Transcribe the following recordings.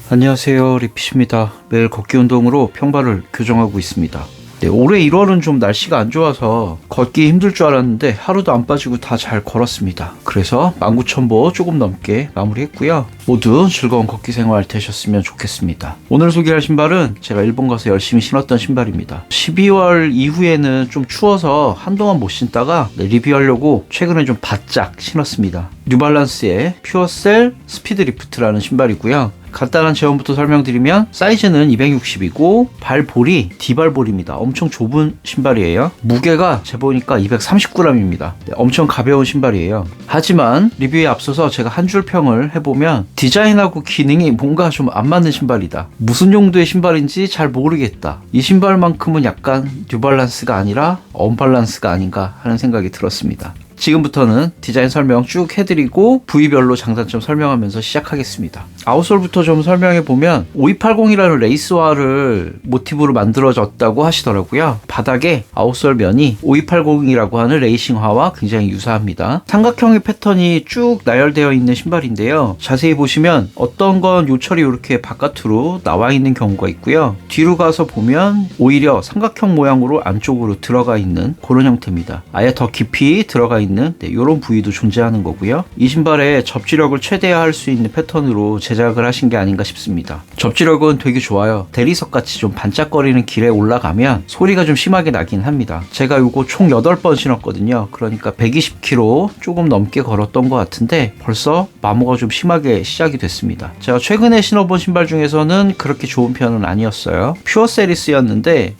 안녕하세요, 리핏입니다. 매일 걷기 운동으로 평발을 교정하고 있습니다. 네, 올해 1월은 좀 날씨가 안 좋아서 걷기 힘들 줄 알았는데 하루도 안 빠지고 다 잘 걸었습니다. 그래서 19,000보 조금 넘게 마무리했고요. 모두 즐거운 걷기 생활 되셨으면 좋겠습니다. 오늘 소개할 신발은 제가 일본 가서 열심히 신었던 신발입니다. 12월 이후에는 좀 추워서 한동안 못 신다가 리뷰하려고 최근에 좀 바짝 신었습니다. 뉴발란스의 퓨어셀 스피드 리프트라는 신발이고요. 간단한 제원부터 설명드리면 사이즈는 260이고 발볼이 D발볼입니다. 엄청 좁은 신발이에요. 무게가 재보니까 239g입니다. 네, 엄청 가벼운 신발이에요. 하지만 리뷰에 앞서서 제가 한 줄 평을 해보면 디자인하고 기능이 뭔가 좀 안 맞는 신발이다. 무슨 용도의 신발인지 잘 모르겠다. 이 신발만큼은 약간 뉴발란스가 아니라 언발란스가 아닌가 하는 생각이 들었습니다. 지금부터는 디자인 설명 쭉 해드리고 부위별로 장단점 설명하면서 시작하겠습니다. 아웃솔부터 좀 설명해보면 5280이라는 레이스화를 모티브로 만들어졌다고 하시더라고요. 바닥에 아웃솔 면이 5280이라고 하는 레이싱화와 굉장히 유사합니다. 삼각형의 패턴이 쭉 나열되어 있는 신발인데요. 자세히 보시면 어떤 건 요철이 이렇게 바깥으로 나와 있는 경우가 있고요. 뒤로 가서 보면 오히려 삼각형 모양으로 안쪽으로 들어가 있는 그런 형태입니다. 아예 더 깊이 들어가 있는 이런 부위도 존재하는 거고요. 이 신발의 접지력을 최대화할 수 있는 패턴으로 제작을 하신 게 아닌가 싶습니다. 접지력은 되게 좋아요. 대리석 같이 좀 반짝거리는 길에 올라가면 소리가 좀 심하게 나긴 합니다. 제가 이거 총 8번 신었거든요. 그러니까 120km 조금 넘게 걸었던 것 같은데 벌써 마모가 좀 심하게 시작이 됐습니다. 제가 최근에 신어본 신발 중에서는 그렇게 좋은 편은 아니었어요. 퓨어셀이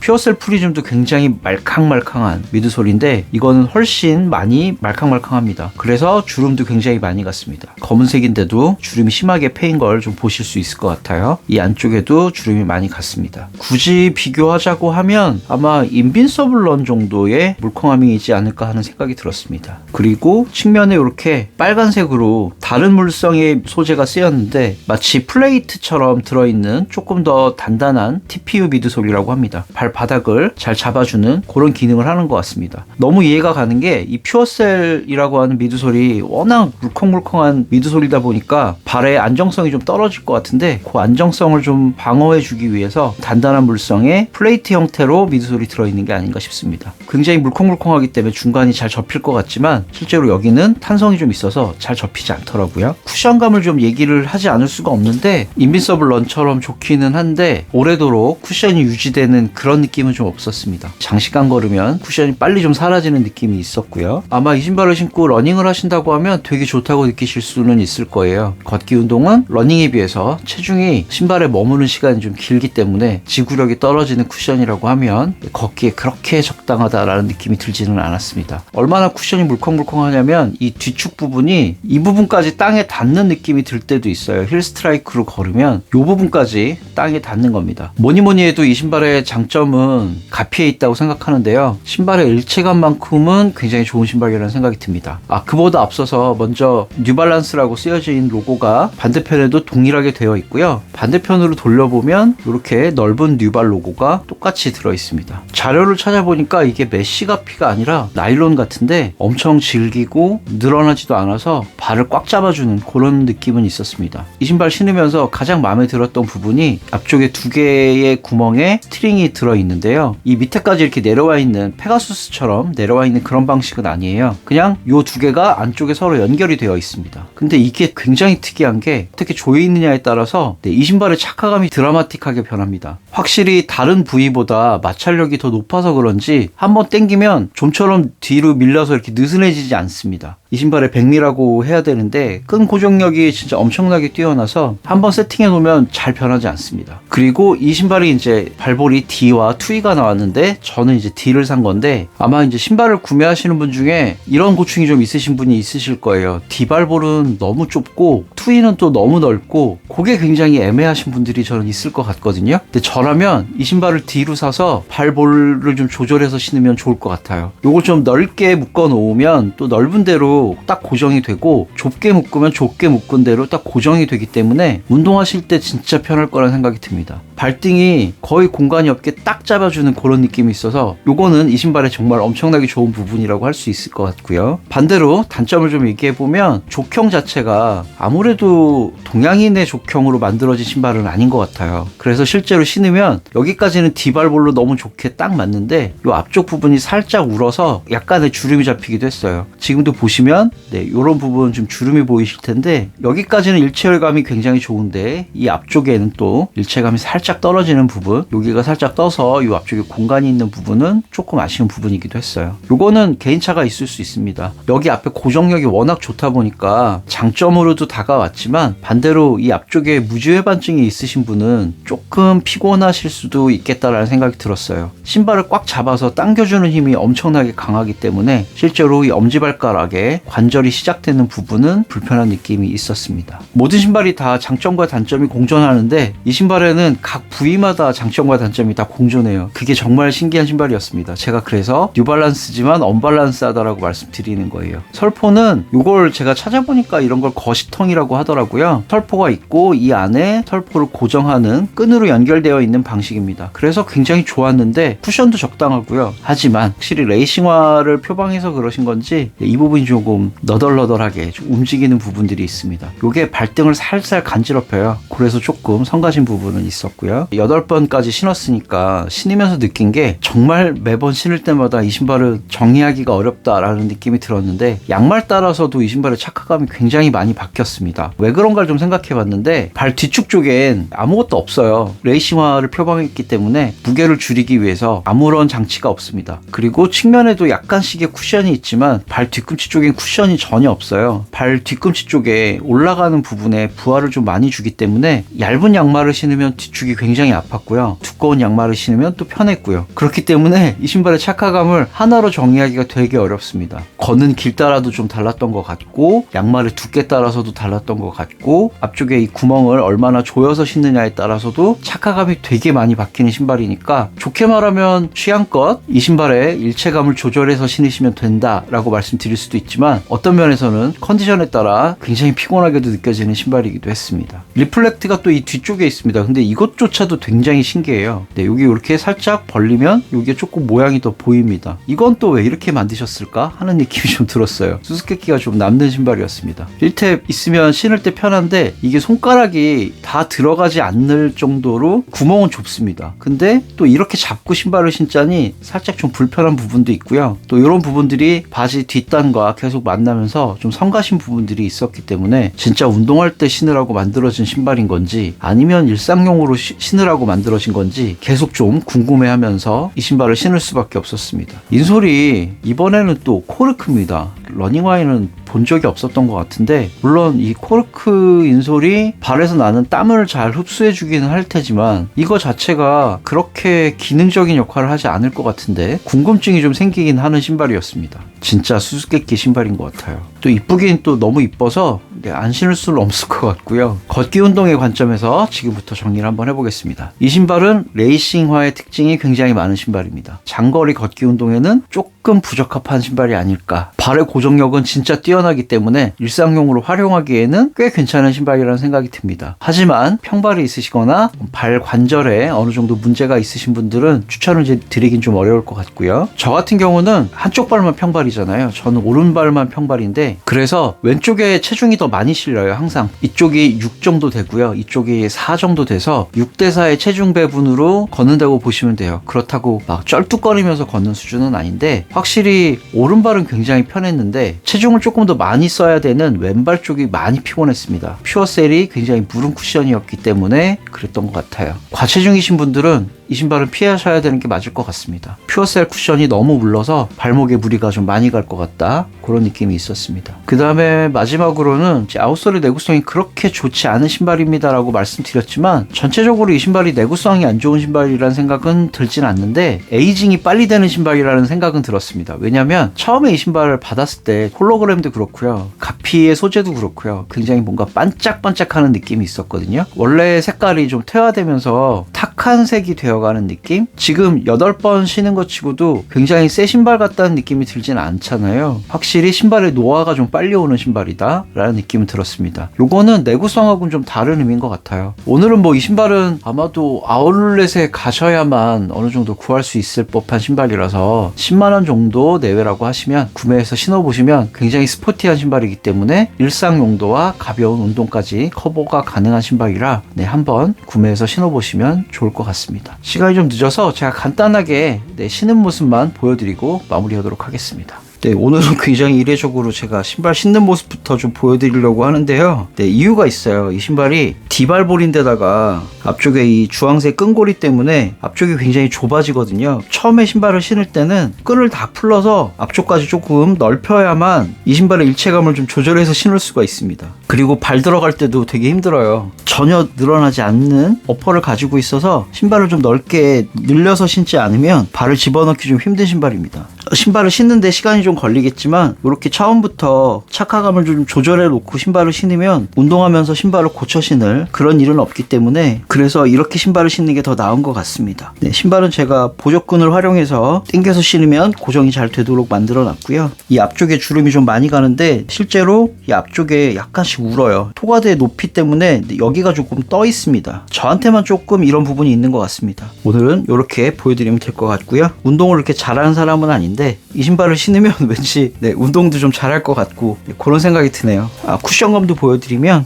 퓨어셀 프리즘도 굉장히 말캉말캉한 미드솔인데 이거는 훨씬 많이 말캉말캉합니다. 그래서 주름도 굉장히 많이 갔습니다. 검은색인데도 주름이 심하게 패인 걸 좀 보실 수 있을 것 같아요. 이 안쪽에도 주름이 많이 갔습니다. 굳이 비교하자고 하면 아마 인빈서블 런 정도의 물컹함이지 않을까 하는 생각이 들었습니다. 그리고 측면에 이렇게 빨간색으로 다른 물성의 소재가 쓰였는데 마치 플레이트처럼 들어있는 조금 더 단단한 TPU 미드솔이라고 합니다. 발바닥을 잘 잡아주는 그런 기능을 하는 것 같습니다. 너무 이해가 가는 게 이 퓨어셀이라고 하는 미드솔이 워낙 물컹물컹한 미드솔이다 보니까 발의 안정성이 좀 떨어질 것 같은데 그 안정성을 좀 방어해주기 위해서 단단한 물성의 플레이트 형태로 미드솔이 들어있는 게 아닌가 싶습니다. 굉장히 물컹물컹하기 때문에 중간이 잘 접힐 것 같지만 실제로 여기는 탄성이 좀 있어서 잘 접히지 않더라고요. 쿠션감을 좀 얘기를 하지 않을 수가 없는데 인빈서블 런처럼 좋기는 한데 오래도록 쿠션이 유지되는 그런 느낌은 좀 없었습니다. 장시간 걸으면 쿠션이 빨리 좀 사라지는 느낌이 있었고요. 아마 이 신발을 신고 러닝을 하신다고 하면 되게 좋다고 느끼실 수는 있을 거예요. 걷기 운동은 러닝에 비해서 체중이 신발에 머무는 시간이 좀 길기 때문에 지구력이 떨어지는 쿠션이라고 하면 걷기에 그렇게 적당하다라는 느낌이 들지는 않았습니다. 얼마나 쿠션이 물컹물컹하냐면 이 뒤축 부분이 이 부분까지 땅에 닿는 느낌이 들 때도 있어요. 힐 스트라이크로 걸으면 이 부분까지 땅에 닿는 겁니다. 뭐니뭐니 해도 이 신발의 장점은 가피에 있다고 생각하는데요. 신발의 일체감만큼은 굉장히 좋은 신발이라는 생각이 듭니다. 그보다 앞서서 먼저 뉴발란스라고 쓰여진 로고가 반대편에도 동일하게 되어 있고요. 반대편으로 돌려보면 이렇게 넓은 뉴발 로고가 똑같이 들어 있습니다. 자료를 찾아보니까 이게 메쉬 가피가 아니라 나일론 같은데 엄청 질기고 늘어나지도 않아서 발을 꽉 잡아주는 그런 느낌은 있었습니다. 이 신발 신으면서 가장 마음에 들었던 부분이 앞쪽에 2개의 구멍에 스트링이 들어있는데요. 이 밑에까지 이렇게 내려와 있는 페가수스처럼 내려와 있는 그런 방식은 아니에요. 그냥 이 2개가 안쪽에 서로 연결이 되어 있습니다. 근데 이게 굉장히 특이한 게 어떻게 조여 있느냐에 따라서 이 신발의 착화감이 드라마틱하게 변합니다. 확실히 다른 부위보다 마찰력이 더 높아서 그런지 한번 당기면 좀처럼 뒤로 밀려서 이렇게 느슨해지지 않습니다. 이 신발의 백미라고 해야 되는데 끈 고정력이 진짜 엄청나게 뛰어나서 한번 세팅해 놓으면 잘 변하지 않습니다. 그리고 이 신발이 이제 발볼이 D와 2E가 나왔는데 저는 이제 D를 산 건데 아마 이제 신발을 구매하시는 분 중에 이런 고충이 좀 있으신 분이 있으실 거예요. D 발볼은 너무 좁고 2E는 또 너무 넓고 그게 굉장히 애매하신 분들이 저는 있을 것 같거든요. 근데 저라면 이 신발을 D로 사서 발볼을 좀 조절해서 신으면 좋을 것 같아요. 요걸 좀 넓게 묶어 놓으면 또 넓은 대로 딱 고정이 되고 좁게 묶으면 좁게 묶은 대로 딱 고정이 되기 때문에 운동하실 때 진짜 편할 거라는 생각이 듭니다. 발등이 거의 공간이 없게 딱 잡아주는 그런 느낌이 있어서 요거는 이 신발에 정말 엄청나게 좋은 부분이라고 할 수 있을 것 같고요. 반대로 단점을 좀 얘기해보면 족형 자체가 아무래도 동양인의 족형으로 만들어진 신발은 아닌 것 같아요. 그래서 실제로 신으면 여기까지는 디발볼로 너무 좋게 딱 맞는데 요 앞쪽 부분이 살짝 울어서 약간의 주름이 잡히기도 했어요. 지금도 보시면 요런 부분 좀 주름이 보이실 텐데 여기까지는 일체감이 굉장히 좋은데 이 앞쪽에는 또 일체감이 살짝 떨어지는 부분, 여기가 살짝 떠서 이 앞쪽에 공간이 있는 부분은 조금 아쉬운 부분이기도 했어요. 요거는 개인차가 있을 수 있습니다. 여기 앞에 고정력이 워낙 좋다 보니까 장점으로도 다가왔지만 반대로 이 앞쪽에 무지외반증이 있으신 분은 조금 피곤하실 수도 있겠다라는 생각이 들었어요. 신발을 꽉 잡아서 당겨주는 힘이 엄청나게 강하기 때문에 실제로 이 엄지발가락에 관절이 시작되는 부분은 불편한 느낌이 있었습니다. 모든 신발이 다 장점과 단점이 공존하는데 이 신발에는 각 부위마다 장점과 단점이 다 공존해요. 그게 정말 신기한 신발이었습니다. 제가 그래서 뉴발란스지만 언밸런스하다라고 말씀드리는 거예요. 설포는 이걸 제가 찾아보니까 이런 걸 거시통이라고 하더라고요. 설포가 있고 이 안에 설포를 고정하는 끈으로 연결되어 있는 방식입니다. 그래서 굉장히 좋았는데 쿠션도 적당하고요. 하지만 확실히 레이싱화를 표방해서 그러신 건지 이 부분이 조금 너덜너덜하게 좀 움직이는 부분들이 있습니다. 이게 발등을 살살 간지럽혀요. 그래서 조금 성가신 부분은 있었고요. 8번까지 신었으니까 신으면서 느낀 게 정말 매번 신을 때마다 이 신발을 정의하기가 어렵다라는 느낌이 들었는데 양말 따라서도 이 신발의 착화감이 굉장히 많이 바뀌었습니다. 왜 그런가를 좀 생각해 봤는데 발 뒤축 쪽엔 아무것도 없어요. 레이싱화를 표방했기 때문에 무게를 줄이기 위해서 아무런 장치가 없습니다. 그리고 측면에도 약간씩의 쿠션이 있지만 발 뒤꿈치 쪽엔 쿠션이 전혀 없어요. 발 뒤꿈치 쪽에 올라가는 부분에 부하를 좀 많이 주기 때문에 얇은 양말을 신으면 뒤축이 굉장히 아팠고요. 두꺼운 양말을 신으면 또 편했고요. 그렇기 때문에 이 신발의 착화감을 하나로 정의하기가 되게 어렵습니다. 걷는 길 따라도 좀 달랐던 것 같고 양말의 두께 따라서도 달랐던 것 같고 앞쪽에 이 구멍을 얼마나 조여서 신느냐에 따라서도 착화감이 되게 많이 바뀌는 신발이니까 좋게 말하면 취향껏 이 신발의 일체감을 조절해서 신으시면 된다라고 말씀드릴 수도 있지만 어떤 면에서는 컨디션에 따라 굉장히 피곤하게도 느껴지는 신발이기도 했습니다. 리플렉트가 또 이 뒤쪽에 있습니다. 근데 이것조차도 굉장히 신기해요. 네, 여기 이렇게 살짝 벌리면 여기에 조금 모양이 더 보입니다. 이건 또 왜 이렇게 만드셨을까 하는 느낌이 좀 들었어요. 수수께끼가 좀 남는 신발이었습니다. 1탭 있으면 신을 때 편한데 이게 손가락이 다 들어가지 않을 정도로 구멍은 좁습니다. 근데 또 이렇게 잡고 신발을 신자니 살짝 좀 불편한 부분도 있고요. 또 이런 부분들이 바지 뒷단과 계속 만나면서 좀 성가신 부분들이 있었기 때문에 진짜 운동할 때 신으라고 만들어진 신발인 건지 아니면 일상용으로 신으라고 만들어진 건지 계속 좀 궁금해하면서 이 신발을 신을 수밖에 없었습니다. 인솔이 이번에는 또 코르크입니다. 러닝화에는 본 적이 없었던 것 같은데 물론 이 코르크 인솔이 발에서 나는 땀을 잘 흡수해 주기는 할 테지만 이거 자체가 그렇게 기능적인 역할을 하지 않을 것 같은데 궁금증이 좀 생기긴 하는 신발이었습니다. 진짜 수수께끼 신발인 것 같아요. 또 이쁘긴 또 너무 이뻐서 안 신을 수는 없을 것 같고요. 걷기 운동의 관점에서 지금부터 정리를 한번 해보겠습니다. 이 신발은 레이싱화의 특징이 굉장히 많은 신발입니다. 장거리 걷기 운동에는 조금 부적합한 신발이 아닐까. 발의 고정력은 진짜 뛰어나기 때문에 일상용으로 활용하기에는 꽤 괜찮은 신발이라는 생각이 듭니다. 하지만 평발이 있으시거나 발 관절에 어느 정도 문제가 있으신 분들은 추천을 드리긴 좀 어려울 것 같고요. 저 같은 경우는 한쪽 발만 평발이잖아요. 저는 오른발만 평발인데 그래서 왼쪽에 체중이 더 많이 실려요. 항상 이쪽이 6 정도 되고요. 이쪽이 4 정도 돼서 6대4의 체중 배분으로 걷는다고 보시면 돼요. 그렇다고 막 쩔뚝거리면서 걷는 수준은 아닌데 확실히 오른발은 굉장히 편했는데 체중을 조금 더 많이 써야 되는 왼발 쪽이 많이 피곤했습니다. 퓨어셀이 굉장히 무른 쿠션이었기 때문에 그랬던 것 같아요. 과체중이신 분들은 이 신발은 피하셔야 되는 게 맞을 것 같습니다. 퓨어셀 쿠션이 너무 물러서 발목에 무리가 좀 많이 갈 것 같다 그런 느낌이 있었습니다. 그 다음에 마지막으로는 아웃솔의 내구성이 그렇게 좋지 않은 신발입니다 라고 말씀드렸지만 전체적으로 이 신발이 내구성이 안 좋은 신발이라는 생각은 들진 않는데 에이징이 빨리 되는 신발이라는 생각은 들었습니다. 왜냐면 처음에 이 신발을 받았을 때 홀로그램도 그렇고요, 가피의 소재도 그렇고요, 굉장히 뭔가 반짝반짝하는 느낌이 있었거든요. 원래 색깔이 좀 퇴화되면서 탁한 색이 되어 되어가는 느낌? 지금 8번 신은 것 치고도 굉장히 새 신발 같다는 느낌이 들진 않잖아요. 확실히 신발의 노화가 좀 빨리 오는 신발이다 라는 느낌은 들었습니다. 요거는 내구성하고는 좀 다른 의미인 것 같아요. 오늘은 뭐 이 신발은 아마도 아울렛에 가셔야만 어느 정도 구할 수 있을 법한 신발이라서 10만원 정도 내외라고 하시면 구매해서 신어보시면 굉장히 스포티한 신발이기 때문에 일상 용도와 가벼운 운동까지 커버가 가능한 신발이라 한번 구매해서 신어보시면 좋을 것 같습니다. 시간이 좀 늦어서 제가 간단하게 신는 모습만 보여드리고 마무리하도록 하겠습니다. 오늘은 굉장히 이례적으로 제가 신발 신는 모습부터 좀 보여드리려고 하는데요. 이유가 있어요. 이 신발이 디발볼인데다가 앞쪽에 이 주황색 끈고리 때문에 앞쪽이 굉장히 좁아지거든요. 처음에 신발을 신을 때는 끈을 다 풀러서 앞쪽까지 조금 넓혀야만 이 신발의 일체감을 좀 조절해서 신을 수가 있습니다. 그리고 발 들어갈 때도 되게 힘들어요. 전혀 늘어나지 않는 어퍼를 가지고 있어서 신발을 좀 넓게 늘려서 신지 않으면 발을 집어넣기 좀 힘든 신발입니다. 신발을 신는데 시간이 좀 걸리겠지만 이렇게 처음부터 착화감을 좀 조절해 놓고 신발을 신으면 운동하면서 신발을 고쳐 신을 그런 일은 없기 때문에 그래서 이렇게 신발을 신는 게 더 나은 것 같습니다. 신발은 제가 보조끈을 활용해서 당겨서 신으면 고정이 잘 되도록 만들어 놨고요. 이 앞쪽에 주름이 좀 많이 가는데 실제로 이 앞쪽에 약간씩 울어요. 토가드의 높이 때문에 여기가 조금 떠 있습니다. 저한테만 조금 이런 부분이 있는 것 같습니다. 오늘은 이렇게 보여드리면 될 것 같고요. 운동을 이렇게 잘하는 사람은 아닌데 이 신발을 신으면 왠지 운동도 좀 잘할 것 같고 그런 생각이 드네요. 쿠션감도 보여드리면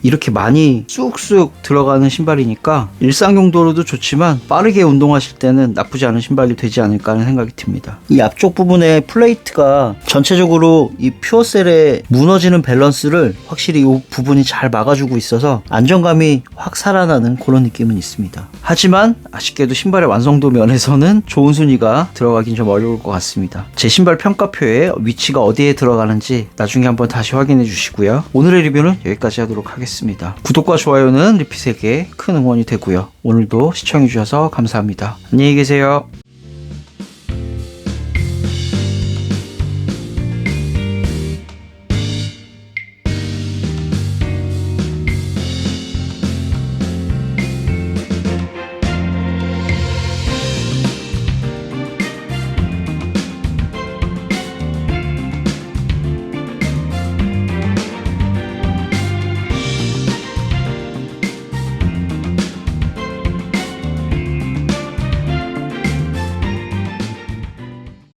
이렇게 많이 쑥쑥 들어가는 신발이니까 일상 용도로도 좋지만 빠르게 운동하실 때는 나쁘지 않은 신발이 되지 않을까 하는 생각이 듭니다. 이 앞쪽 부분의 플레이트가 전체적으로 이 퓨어셀의 무너지는 밸런스를 확실히 이 부분이 잘 막아주고 있어서 안정감이 확 살아나는 그런 느낌은 있습니다. 하지만 아쉽게도 신발의 완성도 면에서는 좋은 순위가 들어가긴 좀 어려울 것 같습니다. 제 신발 평가표에 위치가 어디에 들어가는지 나중에 한번 다시 확인해 주시고요. 오늘의 리뷰는 여기까지 하도록 하겠습니다. 구독과 좋아요는 리핏에게 큰 응원이 되고요. 오늘도 시청해 주셔서 감사합니다. 안녕히 계세요.